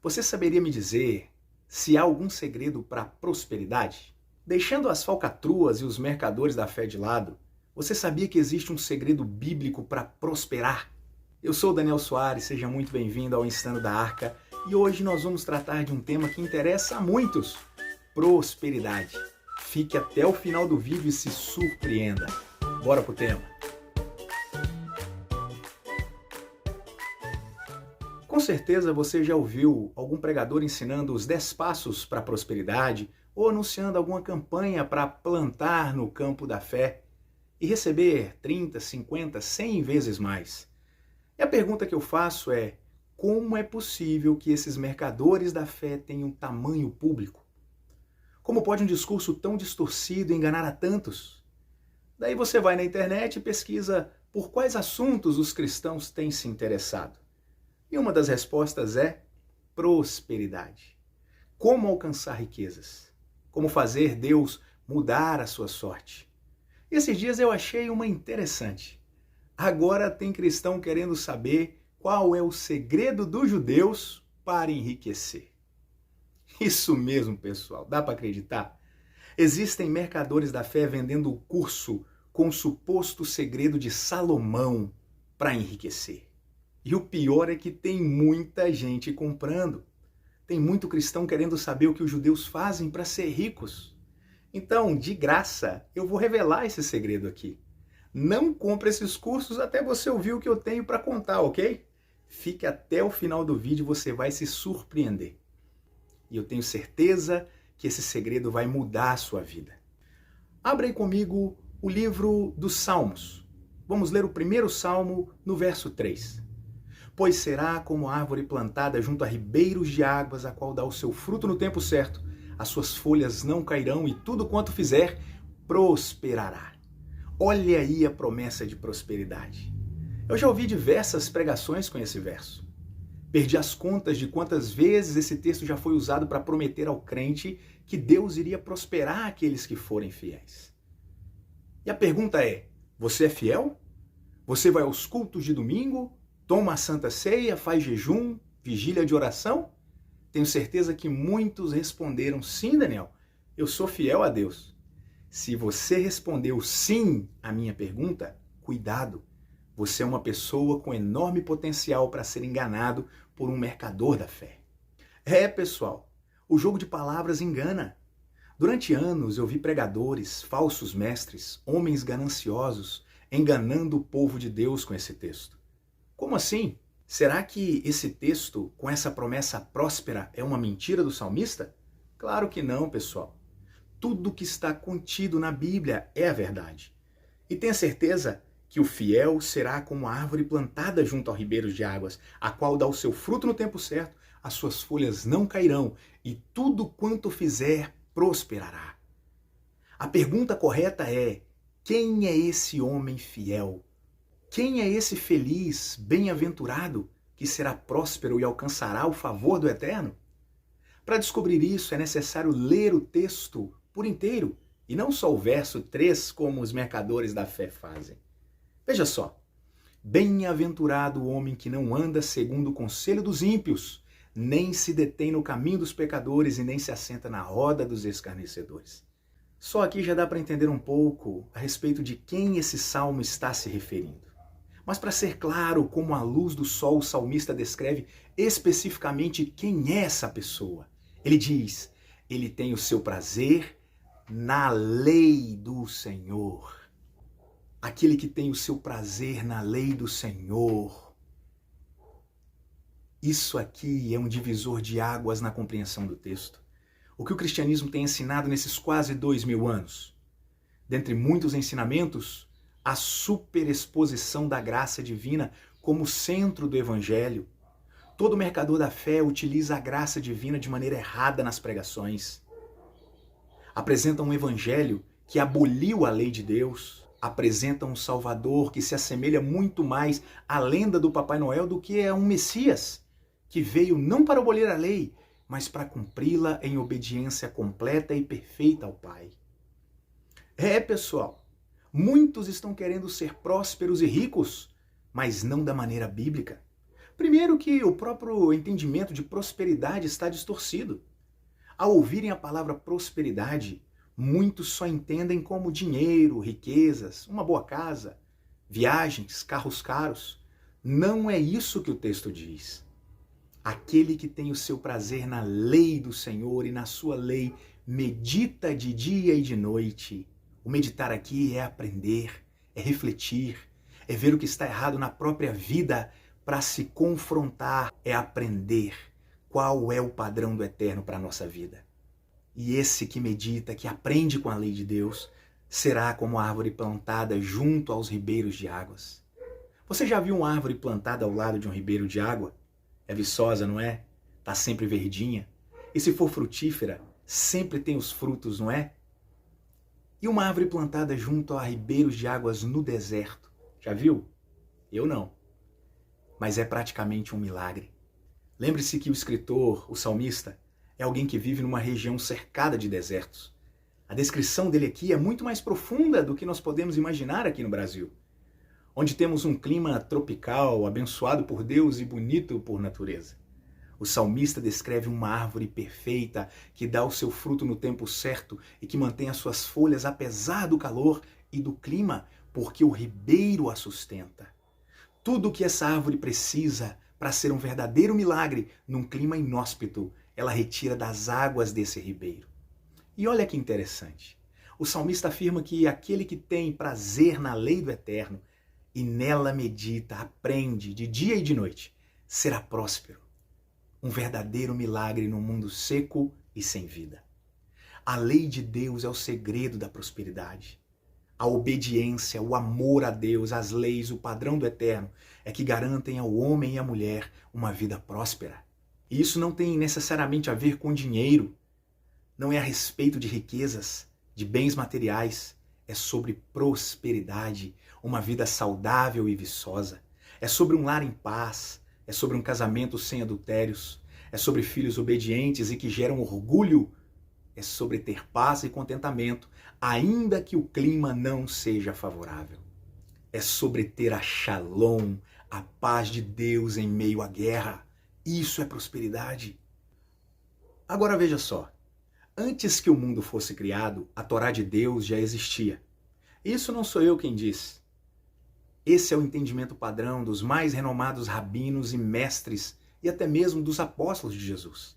Você saberia me dizer se há algum segredo para a prosperidade? Deixando as falcatruas e os mercadores da fé de lado, você sabia que existe um segredo bíblico para prosperar? Eu sou o Daniel Soares, seja muito bem-vindo ao Instando da Arca e hoje nós vamos tratar de um tema que interessa a muitos: prosperidade. Fique até o final do vídeo e se surpreenda. Bora pro tema! Com certeza você já ouviu algum pregador ensinando os 10 passos para a prosperidade ou anunciando alguma campanha para plantar no campo da fé e receber 30, 50, 100 vezes mais. E a pergunta que eu faço é: como é possível que esses mercadores da fé tenham tamanho público? Como pode um discurso tão distorcido enganar a tantos? Daí você vai na internet e pesquisa por quais assuntos os cristãos têm se interessado. E uma das respostas é prosperidade. Como alcançar riquezas? Como fazer Deus mudar a sua sorte? E esses dias eu achei uma interessante. Agora tem cristão querendo saber qual é o segredo dos judeus para enriquecer. Isso mesmo, pessoal, dá para acreditar? Existem mercadores da fé vendendo o curso com o suposto segredo de Salomão para enriquecer. E o pior é que tem muita gente comprando. Tem muito cristão querendo saber o que os judeus fazem para ser ricos. Então, de graça, eu vou revelar esse segredo aqui. Não compre esses cursos até você ouvir o que eu tenho para contar, ok? Fique até o final do vídeo, você vai se surpreender. E eu tenho certeza que esse segredo vai mudar a sua vida. Abra aí comigo o livro dos Salmos. Vamos ler o primeiro salmo no verso 3. Pois será como árvore plantada junto a ribeiros de águas, a qual dá o seu fruto no tempo certo, as suas folhas não cairão e tudo quanto fizer prosperará. Olha aí a promessa de prosperidade. Eu já ouvi diversas pregações com esse verso. Perdi as contas de quantas vezes esse texto já foi usado para prometer ao crente que Deus iria prosperar aqueles que forem fiéis. E a pergunta é: você é fiel? Você vai aos cultos de domingo? Toma a Santa Ceia, faz jejum, vigília de oração? Tenho certeza que muitos responderam: sim, Daniel, eu sou fiel a Deus. Se você respondeu sim à minha pergunta, cuidado, você é uma pessoa com enorme potencial para ser enganado por um mercador da fé. Pessoal, o jogo de palavras engana. Durante anos eu vi pregadores, falsos mestres, homens gananciosos, enganando o povo de Deus com esse texto. Como assim? Será que esse texto, com essa promessa próspera, é uma mentira do salmista? Claro que não, pessoal. Tudo que está contido na Bíblia é a verdade. E tenha certeza que o fiel será como a árvore plantada junto ao ribeiros de águas, a qual dá o seu fruto no tempo certo, as suas folhas não cairão, e tudo quanto fizer prosperará. A pergunta correta é: quem é esse homem fiel? Quem é esse feliz, bem-aventurado, que será próspero e alcançará o favor do Eterno? Para descobrir isso, é necessário ler o texto por inteiro, e não só o verso 3, como os mercadores da fé fazem. Veja só: bem-aventurado o homem que não anda segundo o conselho dos ímpios, nem se detém no caminho dos pecadores e nem se assenta na roda dos escarnecedores. Só aqui já dá para entender um pouco a respeito de quem esse salmo está se referindo. Mas para ser claro, como a luz do sol, o salmista descreve especificamente quem é essa pessoa. Ele diz: ele tem o seu prazer na lei do Senhor. Aquele que tem o seu prazer na lei do Senhor. Isso aqui é um divisor de águas na compreensão do texto. O que o cristianismo tem ensinado nesses quase 2000 anos? Dentre muitos ensinamentos, a superexposição da graça divina como centro do evangelho. Todo mercador da fé utiliza a graça divina de maneira errada nas pregações. Apresenta um evangelho que aboliu a lei de Deus. Apresenta um Salvador que se assemelha muito mais à lenda do Papai Noel do que a um Messias, que veio não para abolir a lei, mas para cumpri-la em obediência completa e perfeita ao Pai. Pessoal, muitos estão querendo ser prósperos e ricos, mas não da maneira bíblica. Primeiro que o próprio entendimento de prosperidade está distorcido. Ao ouvirem a palavra prosperidade, muitos só entendem como dinheiro, riquezas, uma boa casa, viagens, carros caros. Não é isso que o texto diz. Aquele que tem o seu prazer na lei do Senhor e na sua lei medita de dia e de noite. O meditar aqui é aprender, é refletir, é ver o que está errado na própria vida para se confrontar, é aprender qual é o padrão do eterno para a nossa vida. E esse que medita, que aprende com a lei de Deus, será como a árvore plantada junto aos ribeiros de águas. Você já viu uma árvore plantada ao lado de um ribeiro de água? É viçosa, não é? Está sempre verdinha. E se for frutífera, sempre tem os frutos, não é? E uma árvore plantada junto a ribeiros de águas no deserto? Já viu? Eu não. Mas é praticamente um milagre. Lembre-se que o escritor, o salmista, é alguém que vive numa região cercada de desertos. A descrição dele aqui é muito mais profunda do que nós podemos imaginar aqui no Brasil, onde temos um clima tropical, abençoado por Deus e bonito por natureza. O salmista descreve uma árvore perfeita que dá o seu fruto no tempo certo e que mantém as suas folhas apesar do calor e do clima, porque o ribeiro a sustenta. Tudo o que essa árvore precisa para ser um verdadeiro milagre num clima inóspito, ela retira das águas desse ribeiro. E olha que interessante. O salmista afirma que aquele que tem prazer na lei do eterno e nela medita, aprende de dia e de noite, será próspero. Um verdadeiro milagre num mundo seco e sem vida. A lei de Deus é o segredo da prosperidade. A obediência, o amor a Deus, as leis, o padrão do eterno é que garantem ao homem e à mulher uma vida próspera. E isso não tem necessariamente a ver com dinheiro, não é a respeito de riquezas, de bens materiais, é sobre prosperidade, uma vida saudável e viçosa. É sobre um lar em paz, é sobre um casamento sem adultérios, é sobre filhos obedientes e que geram orgulho, é sobre ter paz e contentamento, ainda que o clima não seja favorável. É sobre ter a shalom, a paz de Deus em meio à guerra. Isso é prosperidade. Agora veja só, antes que o mundo fosse criado, a Torá de Deus já existia. Isso não sou eu quem diz. Esse é o entendimento padrão dos mais renomados rabinos e mestres e até mesmo dos apóstolos de Jesus.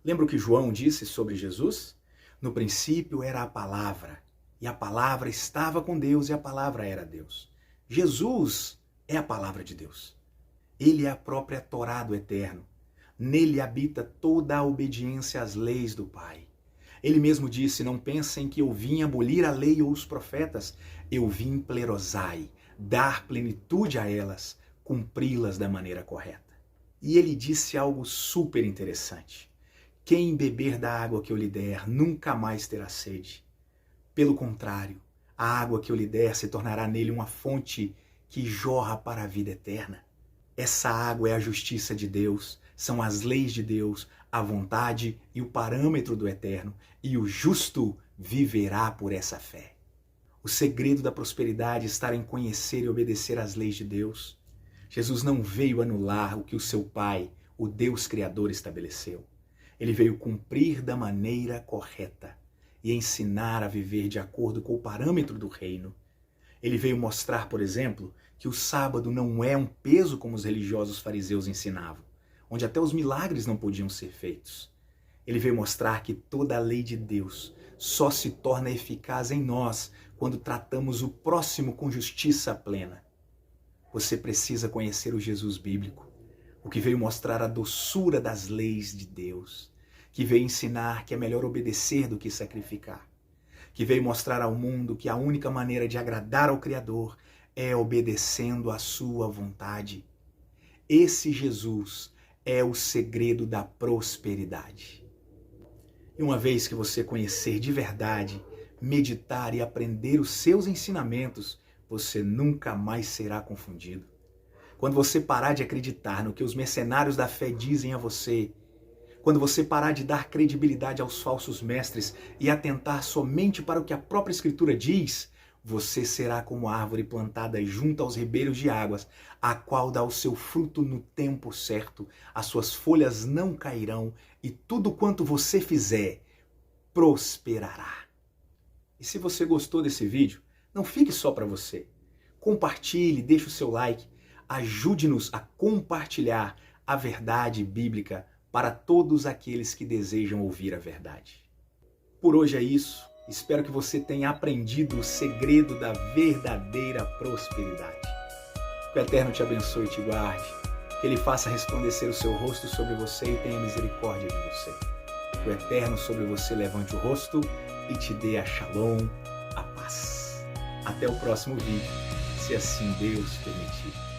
Lembra o que João disse sobre Jesus? No princípio era a palavra, e a palavra estava com Deus e a palavra era Deus. Jesus é a palavra de Deus. Ele é a própria Torá do Eterno. Nele habita toda a obediência às leis do Pai. Ele mesmo disse, não pensem que eu vim abolir a lei ou os profetas, eu vim plerosai, dar plenitude a elas, cumpri-las da maneira correta. E ele disse algo super interessante. Quem beber da água que eu lhe der nunca mais terá sede. Pelo contrário, a água que eu lhe der se tornará nele uma fonte que jorra para a vida eterna. Essa água é a justiça de Deus, são as leis de Deus, a vontade e o parâmetro do eterno, e o justo viverá por essa fé. O segredo da prosperidade está em conhecer e obedecer às leis de Deus. Jesus não veio anular o que o seu Pai, o Deus Criador, estabeleceu. Ele veio cumprir da maneira correta e ensinar a viver de acordo com o parâmetro do reino. Ele veio mostrar, por exemplo, que o sábado não é um peso como os religiosos fariseus ensinavam, onde até os milagres não podiam ser feitos. Ele veio mostrar que toda a lei de Deus só se torna eficaz em nós quando tratamos o próximo com justiça plena. Você precisa conhecer o Jesus bíblico, o que veio mostrar a doçura das leis de Deus, que veio ensinar que é melhor obedecer do que sacrificar, que veio mostrar ao mundo que a única maneira de agradar ao Criador é obedecendo à sua vontade. Esse Jesus é o segredo da prosperidade. E uma vez que você conhecer de verdade, meditar e aprender os seus ensinamentos, você nunca mais será confundido. Quando você parar de acreditar no que os mercenários da fé dizem a você, quando você parar de dar credibilidade aos falsos mestres e atentar somente para o que a própria Escritura diz, Você será como árvore plantada junto aos ribeiros de águas, a qual dá o seu fruto no tempo certo, as suas folhas não cairão, e tudo quanto você fizer prosperará. E se você gostou desse vídeo, não fique só para você. Compartilhe, deixe o seu like, ajude-nos a compartilhar a verdade bíblica para todos aqueles que desejam ouvir a verdade. Por hoje é isso. Espero que você tenha aprendido o segredo da verdadeira prosperidade. Que o Eterno te abençoe e te guarde. Que Ele faça resplandecer o seu rosto sobre você e tenha misericórdia de você. Que o Eterno sobre você levante o rosto e te dê a Shalom, a paz. Até o próximo vídeo, se assim Deus permitir.